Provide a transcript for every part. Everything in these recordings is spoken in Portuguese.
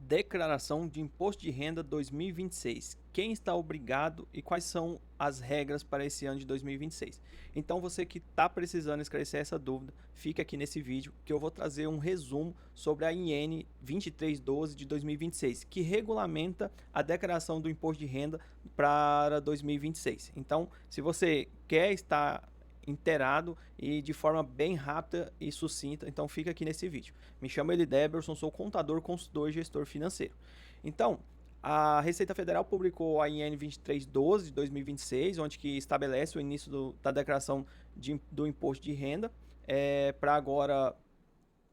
Declaração de Imposto de Renda 2026. Quem está obrigado e quais são as regras para esse ano de 2026? Então, você que está precisando esclarecer essa dúvida, fica aqui nesse vídeo que eu vou trazer um resumo sobre a IN 2312 de 2026, que regulamenta a declaração do imposto de renda para 2026. Então, se você quer estar inteirado e de forma bem rápida e sucinta, então fica aqui nesse vídeo. Me chamo Elideberson, sou contador, consultor e gestor financeiro. Então, a Receita Federal publicou a IN 2312 de 2026, onde que estabelece o início da declaração do imposto de renda para agora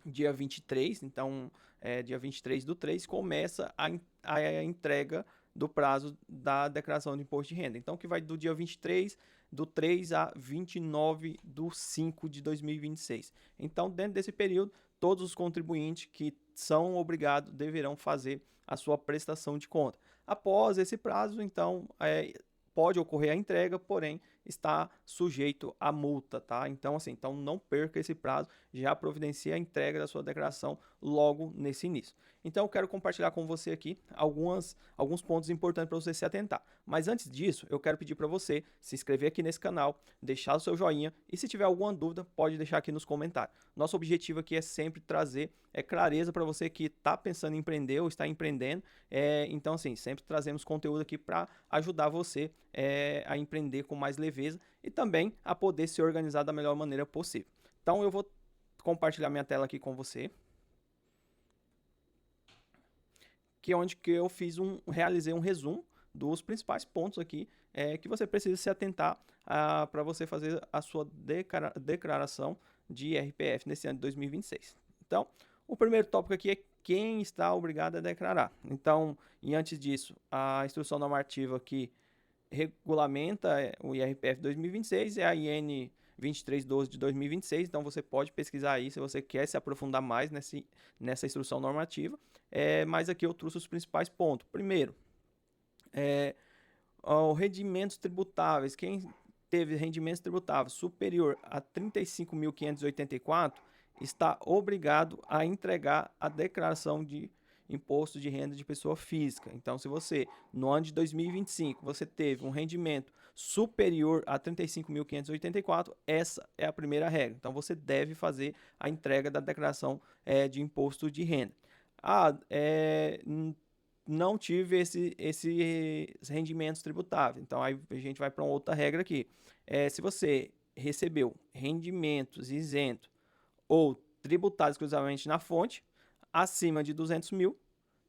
dia 23, então dia 23/3 começa a entrega do prazo da declaração de imposto de renda. Então, que vai do dia 23/3 a 29/5 de 2026. Então, dentro desse período, todos os contribuintes que são obrigados deverão fazer a sua prestação de conta. Após esse prazo, então, pode ocorrer a entrega, porém está sujeito a multa, tá? Então, assim, então não perca esse prazo, já providencie a entrega da sua declaração logo nesse início. Então, eu quero compartilhar com você aqui alguns pontos importantes para você se atentar. Mas antes disso, eu quero pedir para você se inscrever aqui nesse canal, deixar o seu joinha e se tiver alguma dúvida, pode deixar aqui nos comentários. Nosso objetivo aqui é sempre trazer clareza para você que está pensando em empreender ou está empreendendo. Então, assim, sempre trazemos conteúdo aqui para ajudar você a empreender com mais leveza e também a poder se organizar da melhor maneira possível. Então, eu vou compartilhar minha tela aqui com você, que é onde que eu realizei um resumo dos principais pontos aqui que você precisa se atentar para você fazer a sua declaração de IRPF nesse ano de 2026. Então, o primeiro tópico aqui é quem está obrigado a declarar. Então, e antes disso, a instrução normativa que regulamenta o IRPF 2026 é a IN 2312 de 2026, então você pode pesquisar aí se você quer se aprofundar mais nessa instrução normativa, mas aqui eu trouxe os principais pontos. Primeiro, os rendimentos tributáveis. Quem teve rendimentos tributáveis superior a 35.584 está obrigado a entregar a declaração de imposto de renda de pessoa física. Então, se você, no ano de 2025, você teve um rendimento superior a 35.584, essa é a primeira regra. Então, você deve fazer a entrega da declaração de imposto de renda. Não tive esses rendimentos tributáveis. Então, aí a gente vai para uma outra regra aqui. Se você recebeu rendimentos isentos ou tributados exclusivamente na fonte, acima de 200 mil,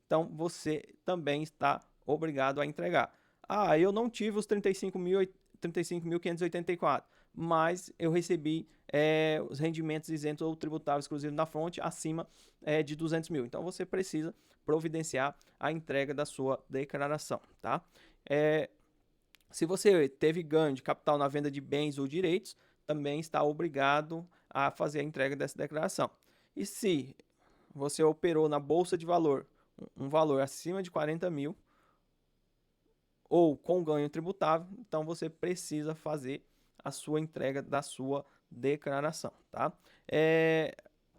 então você também está obrigado a entregar. Eu não tive os 35.584, mas eu recebi os rendimentos isentos ou tributáveis exclusivos na fonte acima de 200 mil. Então você precisa providenciar a entrega da sua declaração, tá? Se você teve ganho de capital na venda de bens ou direitos, também está obrigado a fazer a entrega dessa declaração. E se você operou na bolsa de valor, um valor acima de 40 mil, ou com ganho tributável, então você precisa fazer a sua entrega da sua declaração, tá?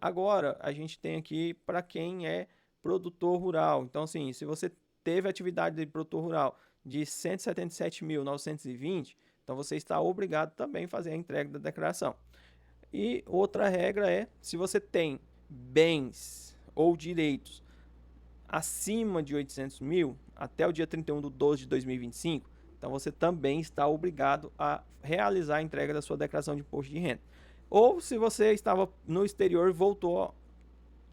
Agora, a gente tem aqui para quem é produtor rural. Então, assim, se você teve atividade de produtor rural de 177.920, então você está obrigado também a fazer a entrega da declaração. E outra regra é, se você tem bens ou direitos acima de 800 mil, até o dia 31/12 de 2025, então você também está obrigado a realizar a entrega da sua declaração de imposto de renda. Ou se você estava no exterior e voltou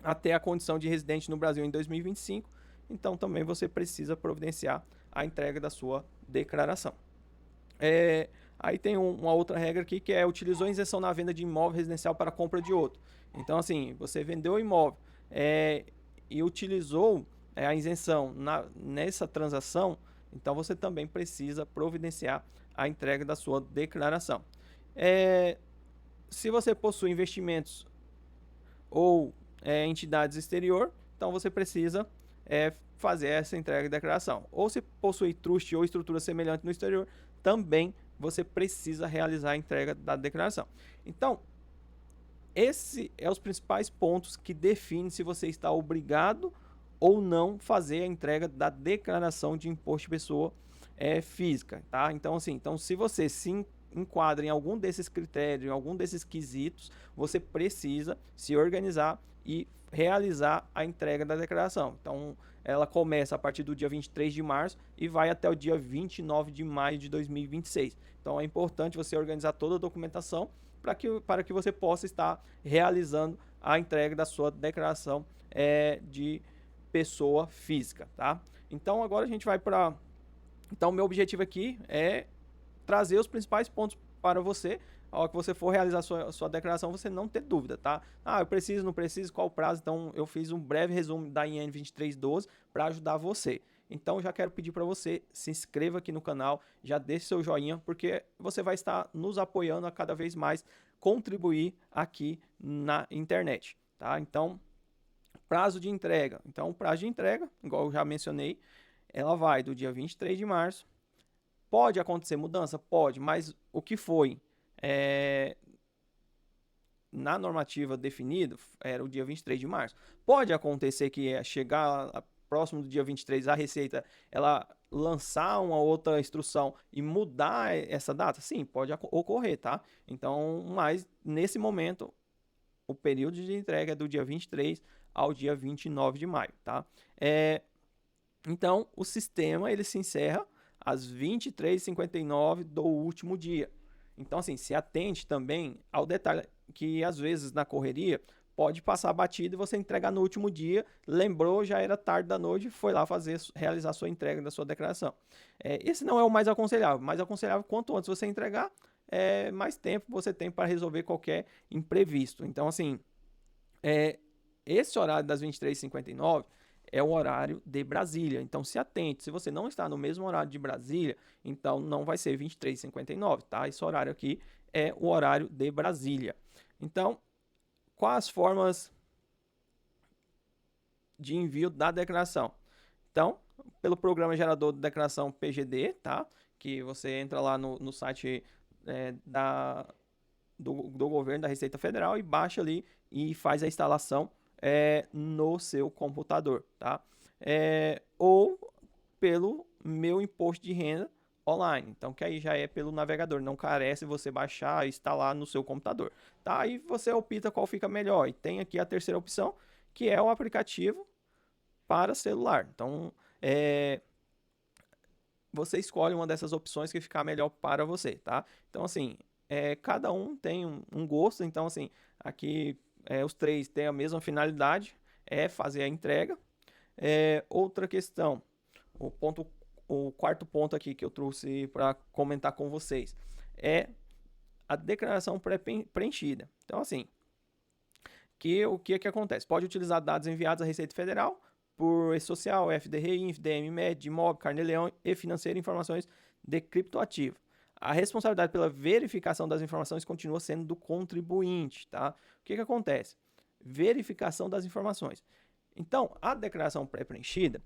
a ter a condição de residente no Brasil em 2025, então também você precisa providenciar a entrega da sua declaração. Aí tem uma outra regra aqui que utilizou a isenção na venda de imóvel residencial para compra de outro. Então, assim, você vendeu o imóvel e utilizou a isenção nessa transação, então você também precisa providenciar a entrega da sua declaração. Se você possui investimentos ou entidades exterior, então você precisa fazer essa entrega de declaração. Ou se possui trust ou estrutura semelhante no exterior, também você precisa realizar a entrega da declaração. Então, esses são os principais pontos que definem se você está obrigado ou não fazer a entrega da declaração de imposto de pessoa física, tá? Então, assim, se você se enquadra em algum desses critérios, em algum desses quesitos, você precisa se organizar e realizar a entrega da declaração. Então, ela começa a partir do dia 23 de março e vai até o dia 29 de maio de 2026. Então, é importante você organizar toda a documentação para que você possa estar realizando a entrega da sua declaração de pessoa física, tá? Então, agora a gente vai para... Então, meu objetivo aqui é trazer os principais pontos para você. A hora que você for realizar a sua declaração, você não ter dúvida, tá? Ah, eu preciso, não preciso, qual o prazo? Então, eu fiz um breve resumo da IN 2312 para ajudar você. Então, já quero pedir para você, se inscreva aqui no canal, já deixe seu joinha, porque você vai estar nos apoiando a cada vez mais contribuir aqui na internet, tá? Então, prazo de entrega. Então, o prazo de entrega, igual eu já mencionei, ela vai do dia 23 de março. Pode acontecer mudança? Pode, mas o que foi na normativa definido era o dia 23 de março. Pode acontecer que chegar próximo do dia 23 a Receita ela lançar uma outra instrução e mudar essa data? Sim, pode ocorrer, tá? Então, mas nesse momento o período de entrega é do dia 23 ao dia 29 de maio, tá? Então, o sistema ele se encerra às 23h59 do último dia. Então, assim, se atente também ao detalhe que, às vezes, na correria, pode passar batido e você entregar no último dia, lembrou, já era tarde da noite, foi lá realizar a sua entrega da sua declaração. Esse não é o mais aconselhável. Mais aconselhável, quanto antes você entregar, mais tempo você tem para resolver qualquer imprevisto. Então, assim, esse horário das 23h59 é o horário de Brasília. Então, se atente. Se você não está no mesmo horário de Brasília, então não vai ser 23h59, tá? Esse horário aqui é o horário de Brasília. Então, quais as formas de envio da declaração? Então, pelo programa gerador de declaração PGD, tá? Que você entra lá no site do governo, da Receita Federal, e baixa ali e faz a instalação no seu computador, tá? Ou pelo meu imposto de renda online, então que aí já é pelo navegador, não carece você baixar e instalar no seu computador, tá? Aí você opta qual fica melhor, e tem aqui a terceira opção, que é o aplicativo para celular. Então, você escolhe uma dessas opções que ficar melhor para você, tá? Então, assim, cada um tem um gosto, então, assim, aqui os três têm a mesma finalidade, fazer a entrega. Outra questão, o quarto ponto aqui que eu trouxe para comentar com vocês, é a declaração pré-preenchida. Então, assim, o que acontece? Pode utilizar dados enviados à Receita Federal por E-Social, FDRI, INFDM, MED, MOB, Carnê-Leão e financeira, informações de criptoativo. A responsabilidade pela verificação das informações continua sendo do contribuinte, tá? O que acontece? Verificação das informações. Então, a declaração pré-preenchida,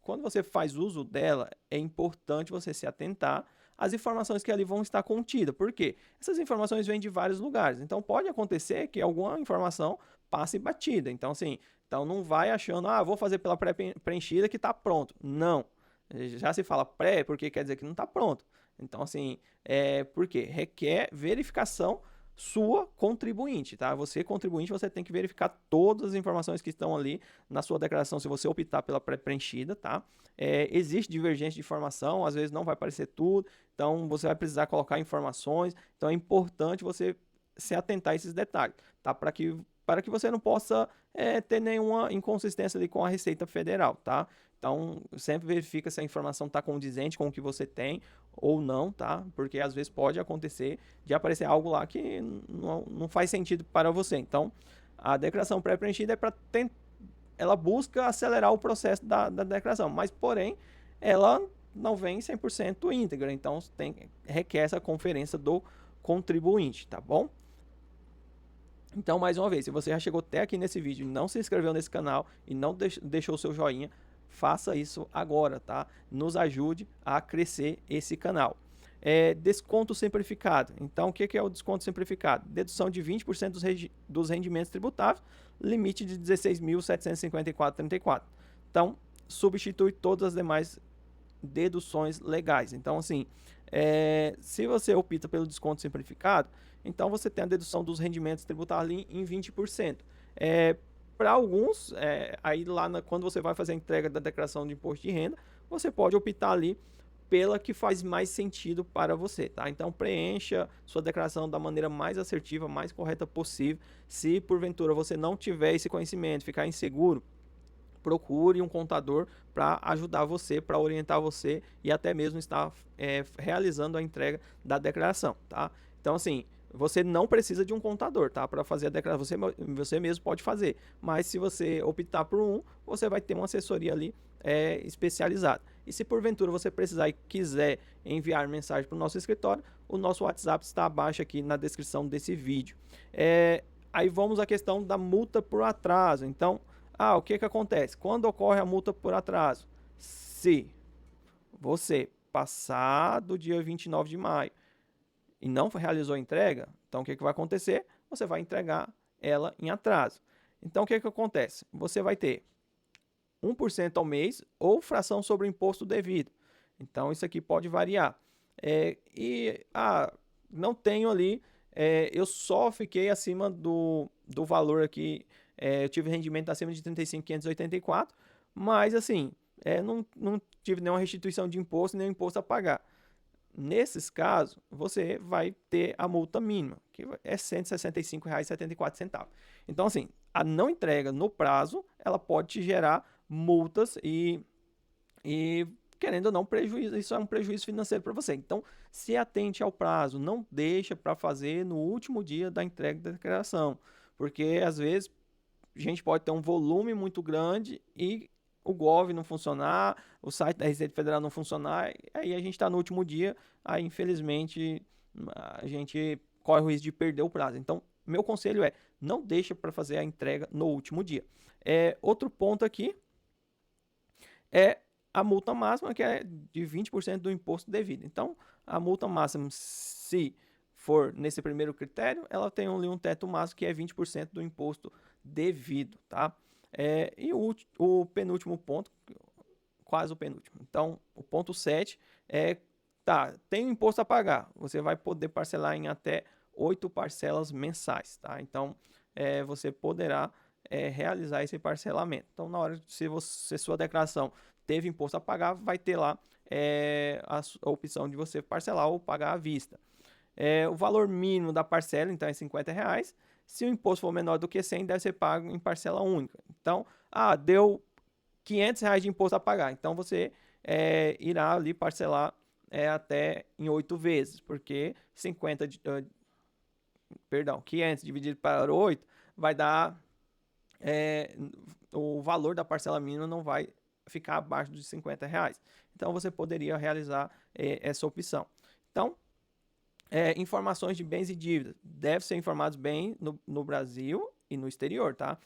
quando você faz uso dela, é importante você se atentar às informações que ali vão estar contidas. Por quê? Essas informações vêm de vários lugares. Então, pode acontecer que alguma informação passe batida. Então, assim, não vai achando, vou fazer pela pré-preenchida que está pronto. Não. Já se fala pré porque quer dizer que não está pronto. Então, assim, por quê? Requer verificação sua contribuinte, tá? Você, contribuinte, você tem que verificar todas as informações que estão ali na sua declaração, se você optar pela pré-preenchida, tá? Existe divergência de informação, às vezes não vai aparecer tudo, então você vai precisar colocar informações, então é importante você se atentar a esses detalhes, tá? Para que você não possa ter nenhuma inconsistência ali com a Receita Federal, tá? Então, sempre verifica se a informação está condizente com o que você tem ou não, tá? Porque às vezes pode acontecer de aparecer algo lá que não faz sentido para você. Então, a declaração pré-preenchida ela busca acelerar o processo da declaração, mas, porém, ela não vem 100% íntegra. Então, requer essa conferência do contribuinte, tá bom? Então, mais uma vez, se você já chegou até aqui nesse vídeo e não se inscreveu nesse canal e não deixou o seu joinha, faça isso agora, tá? Nos ajude a crescer esse canal. Desconto simplificado. Então, o que é o desconto simplificado? Dedução de 20% dos rendimentos tributáveis, limite de R$ 16.754,34. Então, substitui todas as demais deduções legais. Então, assim, se você opta pelo desconto simplificado, então você tem a dedução dos rendimentos tributáveis em 20%. Para alguns, aí lá quando você vai fazer a entrega da declaração de imposto de renda, você pode optar ali pela que faz mais sentido para você, tá? Então preencha sua declaração da maneira mais assertiva, mais correta possível. Se porventura você não tiver esse conhecimento, ficar inseguro, procure um contador para ajudar você, para orientar você e até mesmo estar realizando a entrega da declaração, tá? Então, assim, você não precisa de um contador, tá? Para fazer a declaração, você mesmo pode fazer. Mas se você optar por um, você vai ter uma assessoria ali especializada. E se porventura você precisar e quiser enviar mensagem para o nosso escritório, o nosso WhatsApp está abaixo aqui na descrição desse vídeo. Aí vamos à questão da multa por atraso. Então, o que acontece? Quando ocorre a multa por atraso? Se você passar do dia 29 de maio e não realizou a entrega, então o que vai acontecer? Você vai entregar ela em atraso. Então o que acontece? Você vai ter 1% ao mês ou fração sobre o imposto devido. Então isso aqui pode variar. Não tenho ali, eu só fiquei acima do valor aqui, eu tive rendimento acima de 35.584, mas assim, não tive nenhuma restituição de imposto, nem imposto a pagar. Nesses casos, você vai ter a multa mínima, que é R$ 165,74. Então, assim, a não entrega no prazo, ela pode te gerar multas e querendo ou não, prejuízo, isso é um prejuízo financeiro para você. Então, se atente ao prazo, não deixa para fazer no último dia da entrega da declaração, porque às vezes a gente pode ter um volume muito grande e o Gov não funcionar, o site da Receita Federal não funcionar, aí a gente está no último dia, aí infelizmente a gente corre o risco de perder o prazo. Então, meu conselho não deixa para fazer a entrega no último dia. Outro ponto aqui é a multa máxima, que é de 20% do imposto devido. Então, a multa máxima, se for nesse primeiro critério, ela tem um teto máximo que é 20% do imposto devido, tá? E o penúltimo ponto, quase o penúltimo. Então, o ponto 7 tem um imposto a pagar. Você vai poder parcelar em até 8 parcelas mensais, tá? Então, você poderá realizar esse parcelamento. Então, na hora, se sua declaração teve imposto a pagar, vai ter lá a opção de você parcelar ou pagar à vista. O valor mínimo da parcela, então, é R$50. Se o imposto for menor do que 100, deve ser pago em parcela única. Então, deu R$500 de imposto a pagar. Então, você irá ali parcelar até em 8 vezes, porque 500 dividido para 8 vai dar... o valor da parcela mínima não vai ficar abaixo de R$50. Então, você poderia realizar essa opção. Então, informações de bens e dívidas devem ser informados bem no Brasil e no exterior, tá?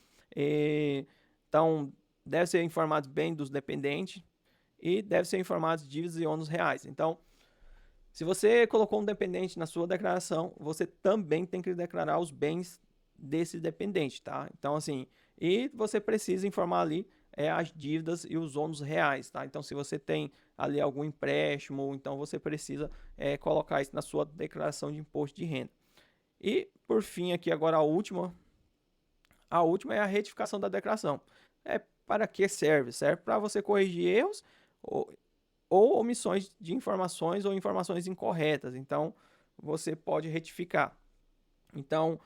Então, deve ser informados bem dos dependentes e deve ser informados de dívidas e ônus reais. Então, se você colocou um dependente na sua declaração, você também tem que declarar os bens desse dependente, tá? Então, assim, e você precisa informar ali as dívidas e os ônus reais, tá? Então, se você tem ali algum empréstimo, então você precisa colocar isso na sua declaração de imposto de renda. E, por fim, aqui agora a última é a retificação da declaração. Para que serve? Serve para você corrigir erros ou omissões de informações ou informações incorretas. Então, você pode retificar. Então,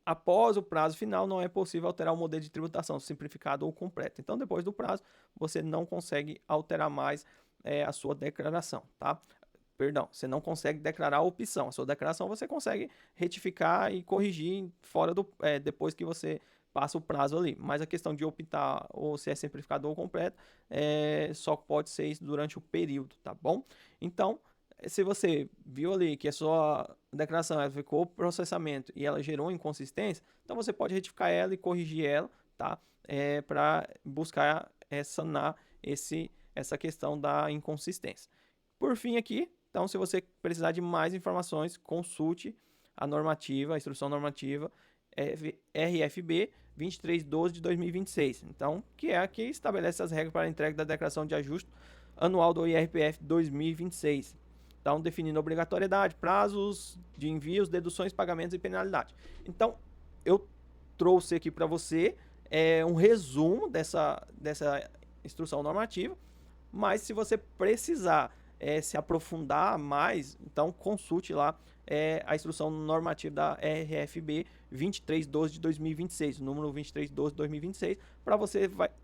após o prazo final, não é possível alterar o modelo de tributação simplificado ou completo. Então, depois do prazo, você não consegue alterar mais a sua declaração, tá? Perdão, você não consegue declarar a opção. A sua declaração você consegue retificar e corrigir depois que você passa o prazo ali. Mas a questão de optar ou se é simplificado ou completo, só pode ser isso durante o período, tá bom? Então, se você viu ali que a sua declaração ficou processamento e ela gerou inconsistência, então você pode retificar ela e corrigir ela, tá? Para buscar sanar essa questão da inconsistência. Por fim aqui, então se você precisar de mais informações, consulte a normativa, a instrução normativa RFB 2312 de 2026. Então, que é a que estabelece as regras para a entrega da declaração de ajuste anual do IRPF 2026. Então, definindo obrigatoriedade, prazos de envios, deduções, pagamentos e penalidade. Então, eu trouxe aqui para você um resumo dessa instrução normativa, mas se você precisar se aprofundar mais, então consulte lá a instrução normativa da RFB 2312 de 2026, o número 2312 de 2026, para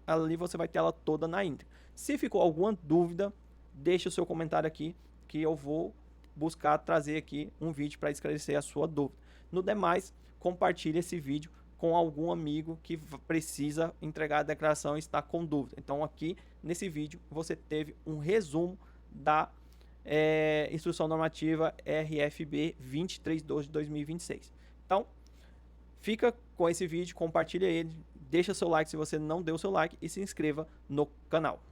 ali você vai ter ela toda na íntegra. Se ficou alguma dúvida, deixe o seu comentário aqui, que eu vou buscar trazer aqui um vídeo para esclarecer a sua dúvida. No demais, compartilhe esse vídeo com algum amigo que precisa entregar a declaração e está com dúvida. Então aqui nesse vídeo você teve um resumo da instrução normativa RFB 2312 de 2026. Então, fica com esse vídeo, compartilha ele, deixa seu like se você não deu seu like e se inscreva no canal.